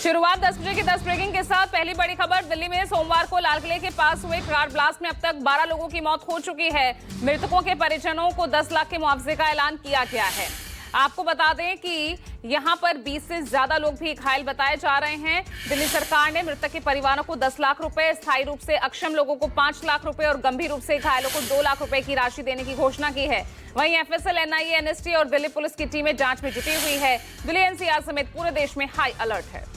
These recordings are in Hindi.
शुरुआत 10 बजे की 10 ब्रेकिंग के साथ पहली बड़ी खबर। दिल्ली में सोमवार को लाल किले के पास हुए कार ब्लास्ट में अब तक 12 लोगों की मौत हो चुकी है। मृतकों के परिजनों को 10 लाख के मुआवजे का ऐलान किया गया है। आपको बता दें कि यहां पर 20 से ज्यादा लोग भी घायल बताए जा रहे हैं। दिल्ली सरकार ने मृतक के परिवारों को 10 लाख रुपए, स्थायी रूप से अक्षम लोगों को 5 लाख रुपए और गंभीर रूप से घायलों को 2 लाख रुपए की राशि देने की घोषणा की है। वहीं एफएसएल, एनआईए, एनएसटी और दिल्ली पुलिस की टीमें जांच में जुटी हुई है। दिल्ली एनसीआर समेत पूरे देश में हाई अलर्ट है।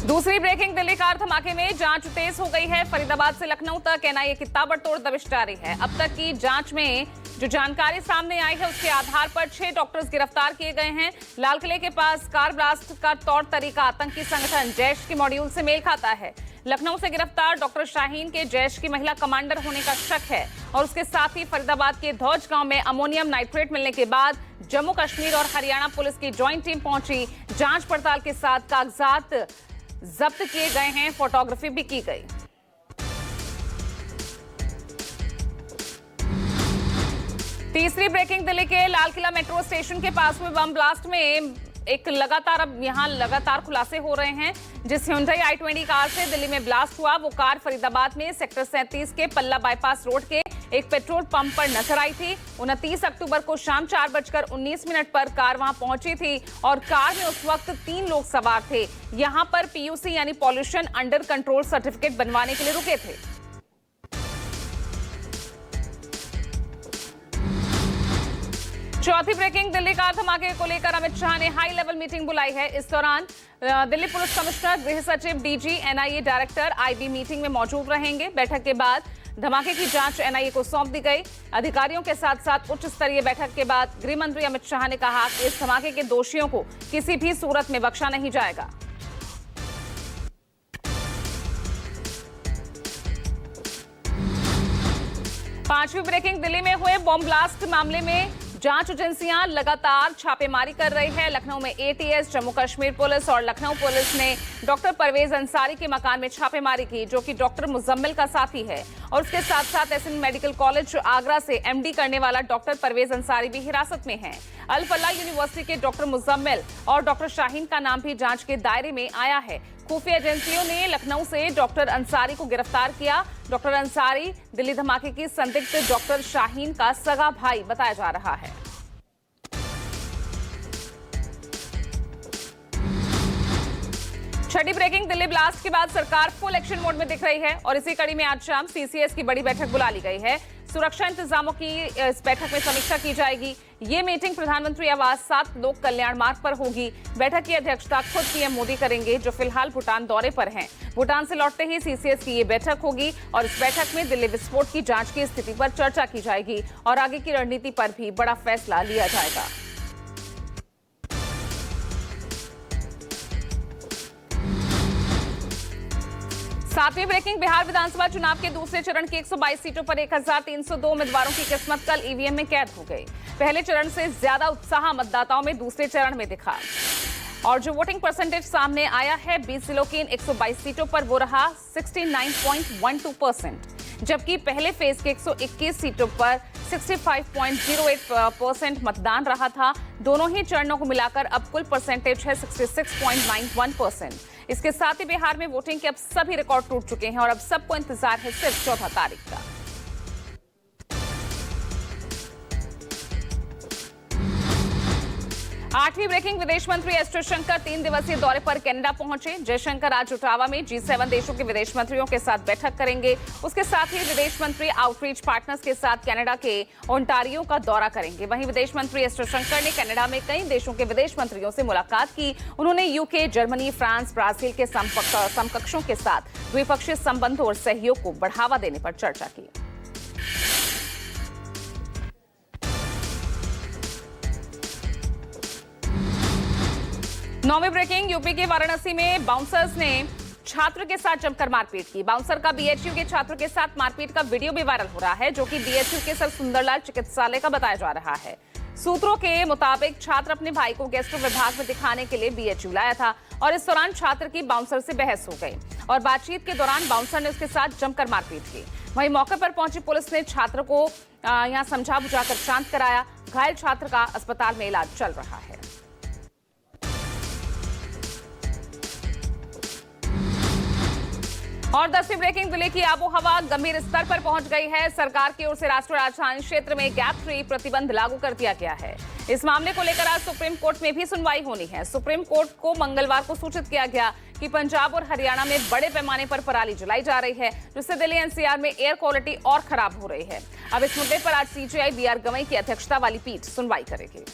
दूसरी ब्रेकिंग, दिल्ली कार धमाके में जांच तेज हो गई है। फरीदाबाद से लखनऊ तक एनआईए की ताबड़तोड़ दबिश जारी है। अब तक की जांच में जो जानकारी सामने आई है उसके आधार पर 6 डॉक्टर्स गिरफ्तार किए गए हैं। लाल किले के पास कार ब्लास्ट का तौर तरीका आतंकी संगठन जैश के मॉड्यूल से मेल खाता है। लखनऊ से गिरफ्तार डॉक्टर शाहीन के जैश की महिला कमांडर होने का शक है और उसके साथ ही फरीदाबाद के धौज गांव में अमोनियम नाइट्रेट मिलने के बाद जम्मू कश्मीर और हरियाणा पुलिस की ज्वाइंट टीम पहुंची। जांच पड़ताल के साथ कागजात जब्त किए गए हैं, फोटोग्राफी भी की गई। तीसरी ब्रेकिंग, दिल्ली के लाल किला मेट्रो स्टेशन के पास हुए बम ब्लास्ट में अब लगातार खुलासे हो रहे हैं। जिस Hyundai i20 कार से दिल्ली में ब्लास्ट हुआ वो कार फरीदाबाद में सेक्टर 37 के पल्ला बाईपास रोड के एक पेट्रोल पंप पर नजर आई थी। 29 अक्टूबर को शाम 4:19 पर कार वहां पहुंची थी और कार में उस वक्त 3 लोग सवार थे। यहां पर पीयूसी यानी पॉल्यूशन अंडर कंट्रोल सर्टिफिकेट बनवाने के लिए रुके थे। चौथी ब्रेकिंग, दिल्ली कार धमाके को लेकर अमित शाह ने हाई लेवल मीटिंग बुलाई है। इस दौरान दिल्ली पुलिस कमिश्नर, गृह सचिव, DG, NIA director, IB meeting में मौजूद रहेंगे। बैठक के बाद धमाके की जांच एनआईए को सौंप दी गई। अधिकारियों के साथ साथ उच्च स्तरीय बैठक के बाद गृह मंत्री अमित शाह ने कहा कि इस धमाके के दोषियों को किसी भी सूरत में बख्शा नहीं जाएगा। पांचवी ब्रेकिंग, दिल्ली में हुए बॉम्ब ब्लास्ट मामले में जांच एजेंसियां लगातार छापेमारी कर रही है। लखनऊ में एटीएस, जम्मू कश्मीर पुलिस और लखनऊ पुलिस ने डॉक्टर परवेज अंसारी के मकान में छापेमारी की, जो कि डॉक्टर मुजम्मिल का साथी है। और उसके साथ साथ एसएन मेडिकल कॉलेज आगरा से एमडी करने वाला डॉक्टर परवेज अंसारी भी हिरासत में है। अल फलाह यूनिवर्सिटी के डॉक्टर मुजम्मिल और डॉक्टर शाहीन का नाम भी जांच के दायरे में आया है। खुफिया एजेंसियों ने लखनऊ से डॉक्टर अंसारी को गिरफ्तार किया। डॉक्टर अंसारी दिल्ली धमाके की संदिग्ध डॉक्टर शाहीन का सगा भाई बताया जा रहा है। छठी ब्रेकिंग, दिल्ली ब्लास्ट के बाद सरकार फुल एक्शन मोड में दिख रही है और इसी कड़ी में आज शाम सीसीएस की बड़ी बैठक बुला ली गई है। सुरक्षा इंतजामों की इस बैठक में समीक्षा की जाएगी। ये मीटिंग प्रधानमंत्री आवास 7 लोक कल्याण मार्ग पर होगी। बैठक की अध्यक्षता खुद पीएम मोदी करेंगे, जो फिलहाल भूटान दौरे पर हैं। भूटान से लौटते ही सीसीएस की ये बैठक होगी और इस बैठक में दिल्ली विस्फोट की जांच की स्थिति पर चर्चा की जाएगी और आगे की रणनीति पर भी बड़ा फैसला लिया जाएगा। सातवीं ब्रेकिंग, बिहार विधानसभा चुनाव के दूसरे चरण की 122 सीटों पर 1302 उम्मीदवारों की किस्मत कल ईवीएम में कैद हो गई। पहले चरण से ज्यादा उत्साह मतदाताओं में दूसरे चरण में दिखा और जो वोटिंग परसेंटेज सामने आया है 20 जिलों की इन 122 सीटों पर वो रहा 69.12%, जबकि पहले फेज के 121 सीटों पर 65.08% मतदान रहा था। दोनों ही चरणों को मिलाकर अब कुल परसेंटेज है 66.91%। इसके साथ ही बिहार में वोटिंग के अब सभी रिकॉर्ड टूट चुके हैं और अब सबको इंतजार है सिर्फ 14 तारीख का। आठवीं ब्रेकिंग, विदेश मंत्री एस जयशंकर 3 दिवसीय दौरे पर कनाडा पहुंचे। जयशंकर आज ओटावा में G7 देशों के विदेश मंत्रियों के साथ बैठक करेंगे। उसके साथ ही विदेश मंत्री आउटरीच पार्टनर्स के साथ कनाडा के ओंटारियो का दौरा करेंगे। वहीं विदेश मंत्री एस जयशंकर ने कनाडा में कई देशों के विदेश मंत्रियों से मुलाकात की। उन्होंने यूके, जर्मनी, फ्रांस, ब्राजील के समकक्षों के साथ द्विपक्षीय संबंधों और सहयोग को बढ़ावा देने पर चर्चा की। नौवीं ब्रेकिंग, यूपी के वाराणसी में बाउंसर्स ने छात्र के साथ जमकर मारपीट की। बाउंसर का बीएचयू के छात्र के साथ मारपीट का वीडियो भी वायरल हो रहा है, जो कि बीएचयू के सर सुंदरलाल चिकित्सालय का बताया जा रहा है। सूत्रों के मुताबिक छात्र अपने भाई को गैस्ट्रो विभाग में दिखाने के लिए बीएचयू लाया था और इस दौरान छात्र की बाउंसर से बहस हो गई और बातचीत के दौरान बाउंसर ने उसके साथ जमकर मारपीट की। वहीं मौके पर पहुंची पुलिस ने छात्र को यहां समझा बुझाकर शांत कराया। घायल छात्र का अस्पताल में इलाज चल रहा है। और 10वीं ब्रेकिंग, दिल्ली की आबोहवा गंभीर स्तर पर पहुंच गई है। सरकार की ओर से राष्ट्रीय राजधानी क्षेत्र में गैप फ्री प्रतिबंध लागू कर दिया गया है। इस मामले को लेकर आज सुप्रीम कोर्ट में भी सुनवाई होनी है। सुप्रीम कोर्ट को मंगलवार को सूचित किया गया कि पंजाब और हरियाणा में बड़े पैमाने पर पराली जलाई जा रही है, जिससे दिल्ली एनसीआर में एयर क्वालिटी और खराब हो रही है। अब इस मुद्दे पर आज सीजेआई बीआर गवई की अध्यक्षता वाली पीठ सुनवाई करेगी।